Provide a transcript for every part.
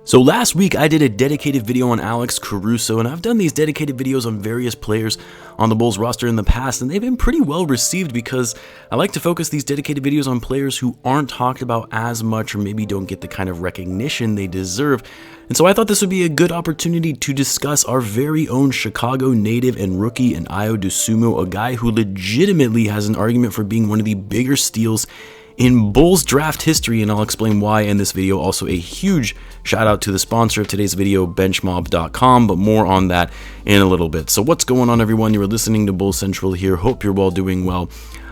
So last week I did a dedicated video on Alex Caruso, and I've done these dedicated videos on various players on the Bulls roster in the past, and they've been pretty well received because I like to focus these dedicated videos on players who aren't talked about as much or maybe don't get the kind of recognition they deserve. And so I thought this would be a good opportunity to discuss our very own Chicago native and rookie in Ayo Dosunmu, a guy who legitimately has an argument for being one of the bigger steals in Bulls draft history, and I'll explain why in this video. Also, a huge shout out to the sponsor of today's video, benchmob.com, but more on that in a little bit. So what's going on, everyone? You're listening to Bulls Central here. Hope you're all doing well.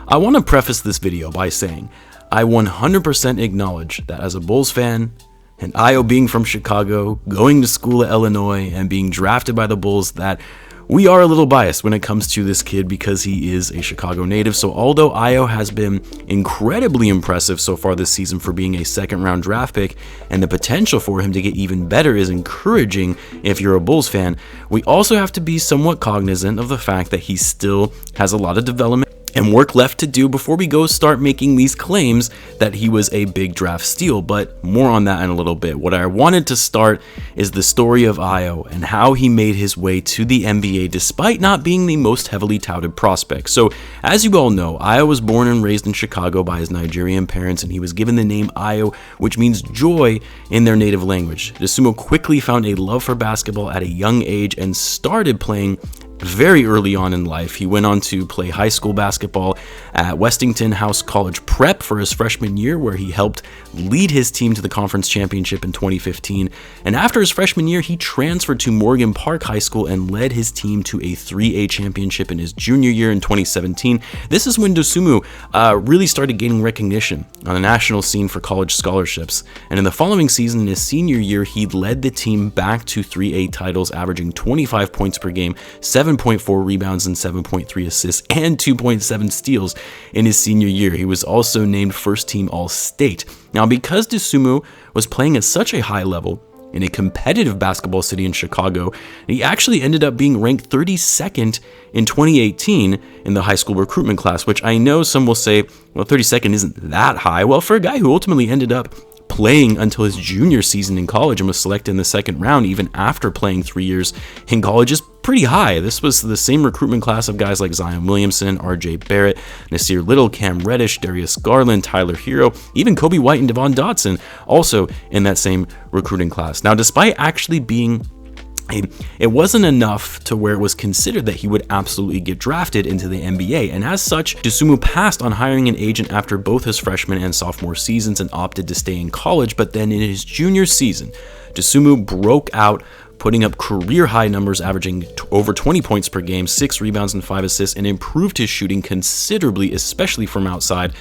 I want to preface this video by saying I 100% acknowledge that as a Bulls fan, and Ayo being from Chicago, going to school at Illinois, and being drafted by the Bulls, that we are a little biased when it comes to this kid because he is a Chicago native. So although Ayo has been incredibly impressive so far this season for being a second-round draft pick, and the potential for him to get even better is encouraging if you're a Bulls fan, we also have to be somewhat cognizant of the fact that he still has a lot of development and work left to do before we go start making these claims that he was a big draft steal, but more on that in a little bit. What I wanted to start is the story of Ayo and how he made his way to the NBA despite not being the most heavily touted prospect. So as you all know, Ayo was born and raised in Chicago by his Nigerian parents, and he was given the name Ayo, which means joy in their native language. Dosunmu quickly found a love for basketball at a young age and started playing very early on in life. He went on to play high school basketball at Westington House College Prep for his freshman year, where he helped lead his team to the conference championship in 2015. And after his freshman year, he transferred to Morgan Park High School and led his team to a 3A championship in his junior year in 2017. This is when Dosunmu really started gaining recognition on the national scene for college scholarships. And in the following season, in his senior year, he led the team back to 3A titles, averaging 25 points per game, 7.4 rebounds and 7.3 assists, and 2.7 steals in his senior year. He was also named first team All-State. Now, because Dosunmu was playing at such a high level in a competitive basketball city in Chicago, he actually ended up being ranked 32nd in 2018 in the high school recruitment class, which I know some will say, well, 32nd isn't that high. Well, for a guy who ultimately ended up playing until his junior season in college and was selected in the second round even after playing 3 years in college is pretty high. This was the same recruitment class of guys like Zion Williamson, RJ Barrett, Nasir Little, Cam Reddish, Darius Garland, Tyler Hero, even Kobe White and Devon Dotson also in that same recruiting class. Now, despite actually being it wasn't enough to where it was considered that he would absolutely get drafted into the NBA, and as such, Dosunmu passed on hiring an agent after both his freshman and sophomore seasons and opted to stay in college. But then in his junior season, Dosunmu broke out, putting up career-high numbers, averaging over 20 points per game, 6 rebounds and 5 assists, and improved his shooting considerably, especially from outside,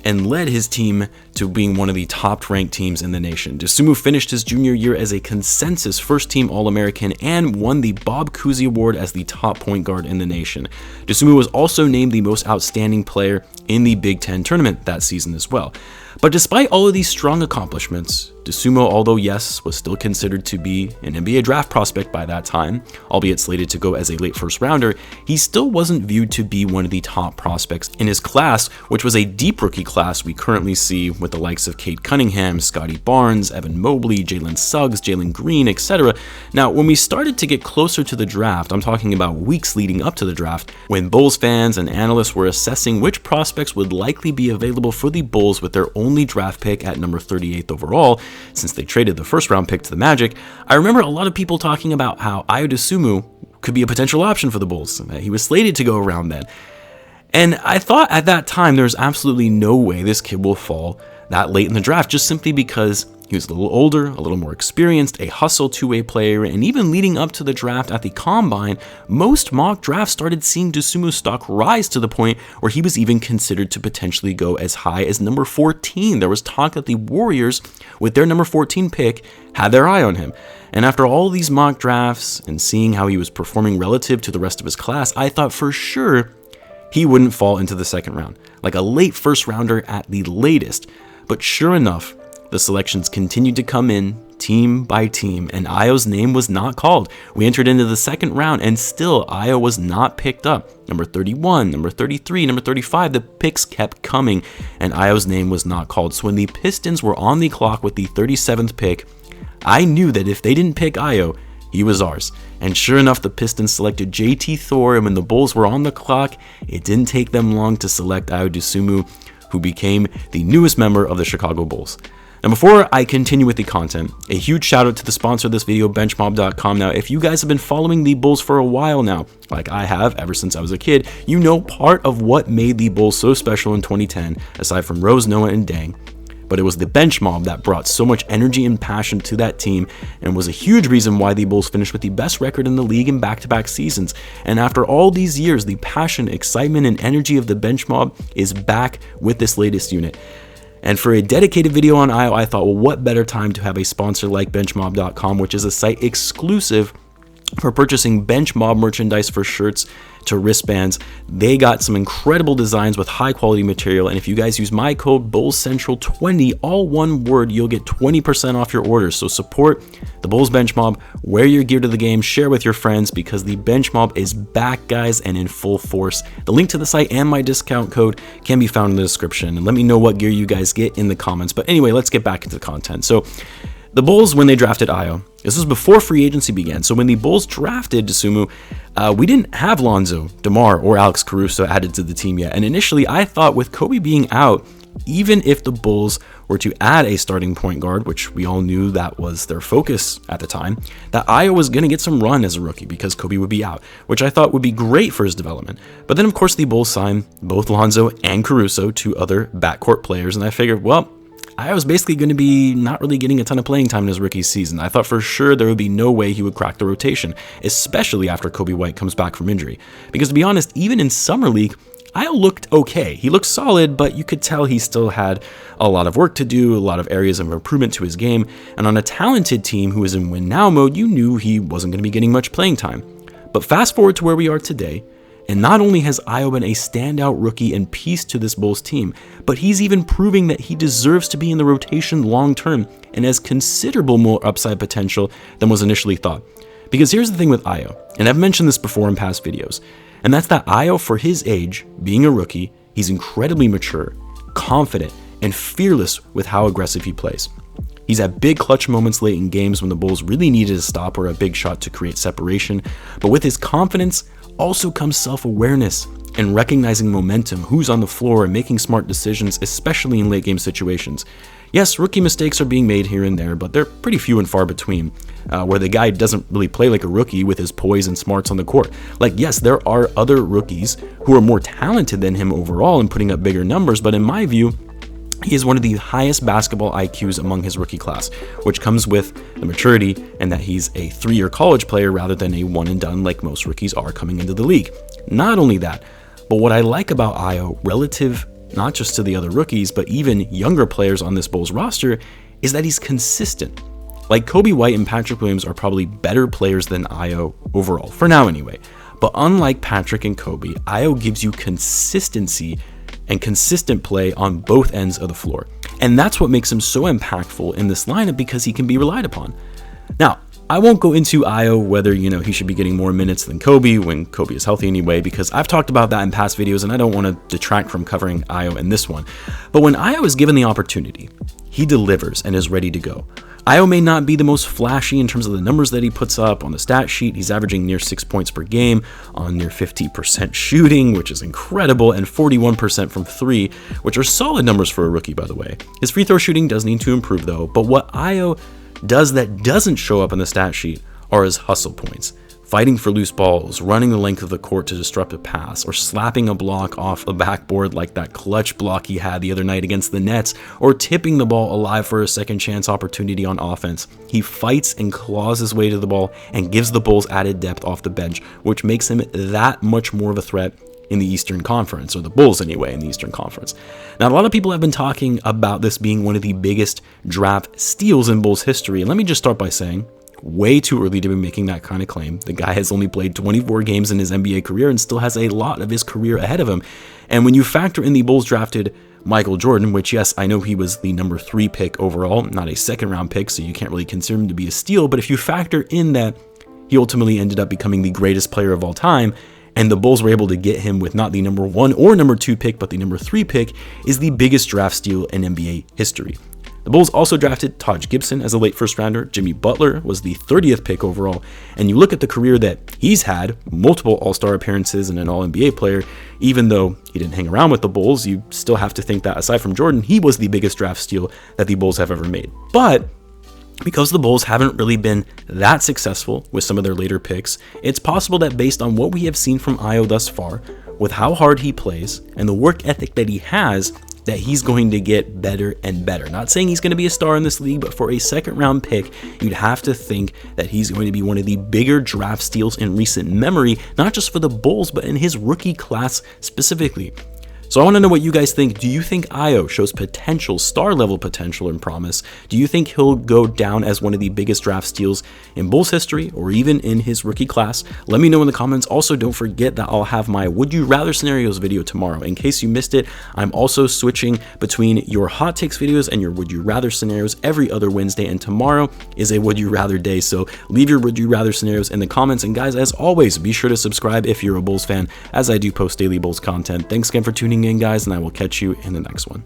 and led his team to being one of the top-ranked teams in the nation. Dosunmu finished his junior year as a consensus first-team All-American and won the Bob Cousy Award as the top point guard in the nation. Dosunmu was also named the most outstanding player in the Big Ten tournament that season as well. But despite all of these strong accomplishments, Dosunmu, although yes, was still considered to be an NBA draft prospect by that time, albeit slated to go as a late first rounder, he still wasn't viewed to be one of the top prospects in his class, which was a deep rookie class we currently see with the likes of Cade Cunningham, Scotty Barnes, Evan Mobley, Jalen Suggs, Jalen Green, etc. Now, when we started to get closer to the draft, I'm talking about weeks leading up to the draft, when Bulls fans and analysts were assessing which prospects would likely be available for the Bulls with their only draft pick at number 38th overall, since they traded the first round pick to the Magic, I remember a lot of people talking about how Ayo Dosunmu could be a potential option for the Bulls. He was slated to go around then. And I thought at that time there's absolutely no way this kid will fall that late in the draft, just simply because he was a little older, a little more experienced, a hustle two-way player, and even leading up to the draft at the Combine, most mock drafts started seeing Dosunmu's stock rise to the point where he was even considered to potentially go as high as number 14. There was talk that the Warriors, with their number 14 pick, had their eye on him. And after all these mock drafts and seeing how he was performing relative to the rest of his class, I thought for sure he wouldn't fall into the second round, like a late first rounder at the latest. But sure enough, the selections continued to come in team by team, and Ayo's name was not called. We entered into the second round, and still Ayo was not picked up. Number 31, number 33, number 35, the picks kept coming, and Ayo's name was not called. So when the Pistons were on the clock with the 37th pick, I knew that if they didn't pick Ayo, he was ours. And sure enough, the Pistons selected JT Thor, and when the Bulls were on the clock, it didn't take them long to select Ayo Dosunmu, who became the newest member of the Chicago Bulls. Now, before I continue with the content, a huge shout out to the sponsor of this video, benchmob.com. Now, if you guys have been following the Bulls for a while now, like I have ever since I was a kid, you know part of what made the Bulls so special in 2010, aside from Rose, Noah, and Dang. But it was the bench mob that brought so much energy and passion to that team and was a huge reason why the Bulls finished with the best record in the league in back-to-back seasons. And after all these years, the passion, excitement, and energy of the bench mob is back with this latest unit. And for a dedicated video on Ayo, I thought, well, what better time to have a sponsor like benchmob.com, which is a site exclusive for purchasing bench mob merchandise, for shirts to wristbands. They got some incredible designs with high quality material, and if you guys use my code BullsCentral20, all one word, you'll get 20% off your orders. So support the Bulls Bench Mob, wear your gear to the game, share with your friends, because the Bench Mob is back, guys, and in full force. The link to the site and my discount code can be found in the description, and let me know what gear you guys get in the comments. But anyway, let's get back into the content. So the Bulls, when they drafted Ayo, this was before free agency began. So when the Bulls drafted Dosunmu, we didn't have Lonzo, DeMar, or Alex Caruso added to the team yet. And initially, I thought with Kobe being out, even if the Bulls were to add a starting point guard, which we all knew that was their focus at the time, that Ayo was going to get some run as a rookie because Kobe would be out, which I thought would be great for his development. But then, of course, the Bulls signed both Lonzo and Caruso, two other backcourt players, and I figured, well, I was basically going to be not really getting a ton of playing time in his rookie season. I thought for sure there would be no way he would crack the rotation, especially after Kobe White comes back from injury. Because to be honest, even in Summer League, Ayo looked okay. He looked solid, but you could tell he still had a lot of work to do, a lot of areas of improvement to his game. And on a talented team who is in win now mode, you knew he wasn't going to be getting much playing time. But fast forward to where we are today, and not only has Ayo been a standout rookie and piece to this Bulls team, but he's even proving that he deserves to be in the rotation long term and has considerable more upside potential than was initially thought. Because here's the thing with Ayo, and I've mentioned this before in past videos, and that's that Ayo, for his age, being a rookie, he's incredibly mature, confident, and fearless with how aggressive he plays. He's had big clutch moments late in games when the Bulls really needed a stop or a big shot to create separation, but with his confidence also comes self-awareness and recognizing momentum, who's on the floor, and making smart decisions, especially in late game situations. Yes, rookie mistakes are being made here and there, but they're pretty few and far between, where the guy doesn't really play like a rookie with his poise and smarts on the court. Like, yes, there are other rookies who are more talented than him overall and putting up bigger numbers, but in my view, he is one of the highest basketball IQs among his rookie class, which comes with the maturity and that he's a 3-year college player rather than a one and done like most rookies are coming into the league. Not only that, but what I like about Ayo relative not just to the other rookies, but even younger players on this Bulls roster, is that he's consistent. Like Kobe White and Patrick Williams are probably better players than Ayo overall, for now anyway. But unlike Patrick and Kobe, Ayo gives you consistency and consistent play on both ends of the floor. And that's what makes him so impactful in this lineup, because he can be relied upon. Now, I won't go into Ayo whether, he should be getting more minutes than Kobe when Kobe is healthy anyway, because I've talked about that in past videos and I don't want to detract from covering Ayo in this one. But when Ayo is given the opportunity, he delivers and is ready to go. Ayo may not be the most flashy in terms of the numbers that he puts up on the stat sheet. He's averaging near 6 points per game on near 50% shooting, which is incredible, and 41% from 3, which are solid numbers for a rookie, by the way. His free throw shooting does need to improve though, but what Ayo does that doesn't show up on the stat sheet are his hustle points. Fighting for loose balls, running the length of the court to disrupt a pass, or slapping a block off the backboard like that clutch block he had the other night against the Nets, or tipping the ball alive for a second chance opportunity on offense. He fights and claws his way to the ball and gives the Bulls added depth off the bench, which makes him that much more of a threat in the Eastern Conference, or the Bulls anyway in the Eastern Conference. Now, a lot of people have been talking about this being one of the biggest draft steals in Bulls history, and let me just start by saying, way too early to be making that kind of claim. The guy has only played 24 games in his NBA career and still has a lot of his career ahead of him. And when you factor in the Bulls drafted Michael Jordan, which, yes, I know he was the number 3 pick overall, not a second round pick, so you can't really consider him to be a steal, but if you factor in that he ultimately ended up becoming the greatest player of all time, and the Bulls were able to get him with not the number 1 or number 2 pick, but the number 3 pick, is the biggest draft steal in NBA history. The Bulls also drafted Taj Gibson as a late first rounder. Jimmy Butler was the 30th pick overall. And you look at the career that he's had, multiple All-Star appearances and an All-NBA player, even though he didn't hang around with the Bulls, you still have to think that aside from Jordan, he was the biggest draft steal that the Bulls have ever made. But because the Bulls haven't really been that successful with some of their later picks, it's possible that based on what we have seen from Ayo thus far, with how hard he plays and the work ethic that he has, that he's going to get better and better. Not saying he's going to be a star in this league, but for a second round pick, you'd have to think that he's going to be one of the bigger draft steals in recent memory, not just for the Bulls, but in his rookie class specifically. So I want to know what you guys think. Do you think Ayo shows potential, star level potential and promise? Do you think he'll go down as one of the biggest draft steals in Bulls history or even in his rookie class? Let me know in the comments. Also, don't forget that I'll have my Would You Rather Scenarios video tomorrow. In case you missed it, I'm also switching between your hot takes videos and your Would You Rather scenarios every other Wednesday, and tomorrow is a Would You Rather day. So leave your Would You Rather scenarios in the comments. And guys, as always, be sure to subscribe if you're a Bulls fan, as I do post daily Bulls content. Thanks again for tuning in, guys, and I will catch you in the next one.